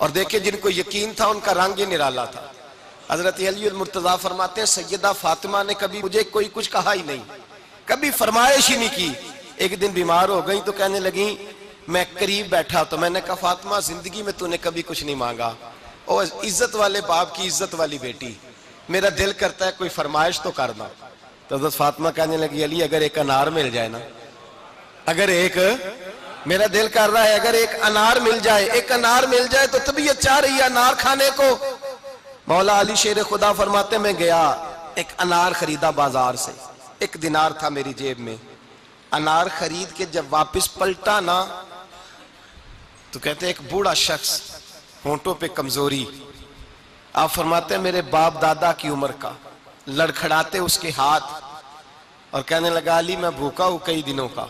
और देखे जिनको यकीन था उनका रंग ही निराला था। हजरत अली मुर्तजा फरमाते हैं सैयदा फातिमा ने कभी मुझे कोई कुछ कहा ही नहीं, कभी फरमाइश ही नहीं की। एक दिन बीमार हो गई तो कहने लगी, मैं करीब बैठा तो मैंने कहा फातिमा जिंदगी में तूने कभी कुछ नहीं मांगा, और इज्जत वाले बाप की इज्जत वाली बेटी, मेरा दिल करता है कोई फरमाइश तो करना। तो हजरत फातिमा कहने लगी अली अगर एक अनार मिल जाए ना, अगर एक, मेरा दिल कर रहा है अगर एक अनार मिल जाए, एक अनार मिल जाए तो तबीयत चाह रही है अनार खाने को। मौला अली शेर खुदा फरमाते मैं गया, एक अनार खरीदा बाजार से, 1 दिनार था मेरी जेब में। अनार खरीद के जब वापस पलटा ना तो कहते एक बूढ़ा शख्स, होंठों पे कमजोरी, आप फरमाते हैं मेरे बाप दादा की उम्र का, लड़खड़ाते उसके हाथ और कहने लगा अली मैं भूखा हूं कई दिनों का।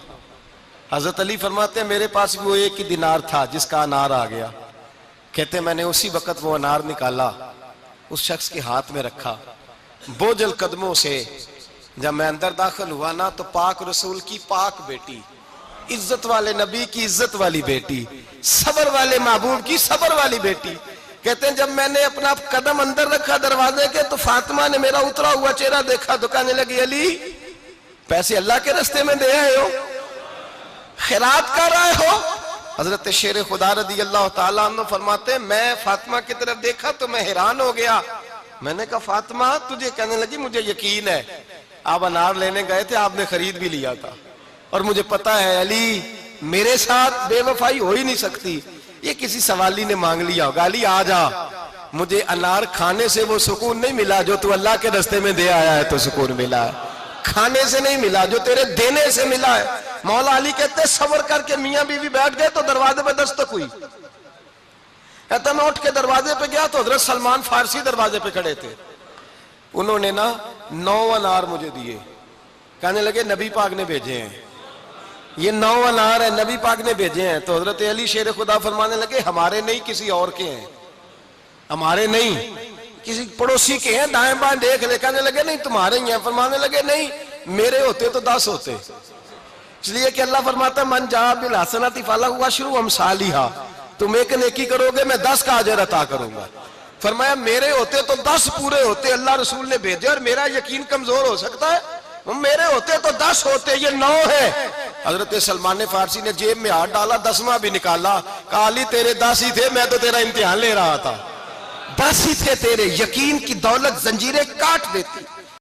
हजरत अली फरमाते हैं मेरे पास भी वो 1 ही दिनार था जिसका अनार आ गया। कहते मैंने उसी वक्त वो अनार निकाला, उस शख्स के हाथ में रखा, बोझल कदमों से जब मैं अंदर दाखिल हुआ ना तो पाक रसूल की पाक बेटी, इज्जत वाले नबी की इज्जत वाली बेटी, सबर वाले महबूब की सबर वाली बेटी। कहते हैं जब मैंने अपना कदम अंदर रखा दरवाजे के तो फातिमा ने मेरा उतरा हुआ चेहरा देखा तो कहने लगी अली पैसे अल्लाह के रास्ते में दे आए हो, खैरात कर रहे हो। हजरत शेर खुदा रदी अल्लाह ताला अन्हु फरमाते मैं फातिमा की तरफ देखा तो मैं हैरान हो गया। मैंने कहा फातिमा तुझे, कहने लगी मुझे यकीन है आप अनार लेने गए थे, आपने खरीद भी लिया था, और मुझे पता है अली मेरे साथ बेवफाई हो ही नहीं सकती, ये किसी सवाली ने मांग लिया होगा। अली आ जा, मुझे अनार खाने से वो सुकून नहीं मिला जो तू अल्लाह के रास्ते में दे आया है तो सुकून मिला है, खाने से नहीं मिला जो तेरे देने से मिला है। मौला अली कहते सबर करके मियां बीवी बैठ गए तो दरवाजे पे दस्तक हुई। कहता मैं उठ के दरवाजे पे गया तो हजरत सलमान फारसी दरवाजे पे खड़े थे। उन्होंने ना 9 अनार मुझे दिए, कहने लगे नबी पाक ने भेजे हैं, ये 9 अनार है नबी पाक ने भेजे हैं। तो हजरत अली शेर खुदा फरमाने लगे हमारे नहीं किसी और के हैं, हमारे नहीं किसी पड़ोसी के हैं, दाएं बाएं देख ले। कहने लगे नहीं तुम्हारे ही हैं। फरमाने लगे नहीं मेरे होते तो 10 होते, इसलिए कि अल्लाह फरमाता मन जा बिल हसनती फलहु अशरु अमसालिहा, तुम एक नेकी करोगे मैं 10 का अजर अता करूंगा। फरमाया मेरे होते तो 10 पूरे होते, अल्लाह रसूल ने भेजे, और मेरा यकीन कमजोर हो सकता है, मेरे होते तो 10 होते, ये 9 है। हजरत सलमान फारसी ने जेब में हाथ डाला, 10वां भी निकाला, कहा अली तेरे 10 ही थे, मैं तो तेरा इम्तिहान ले रहा था, 10 ही थे तेरे, यकीन की दौलत जंजीरें काट देती।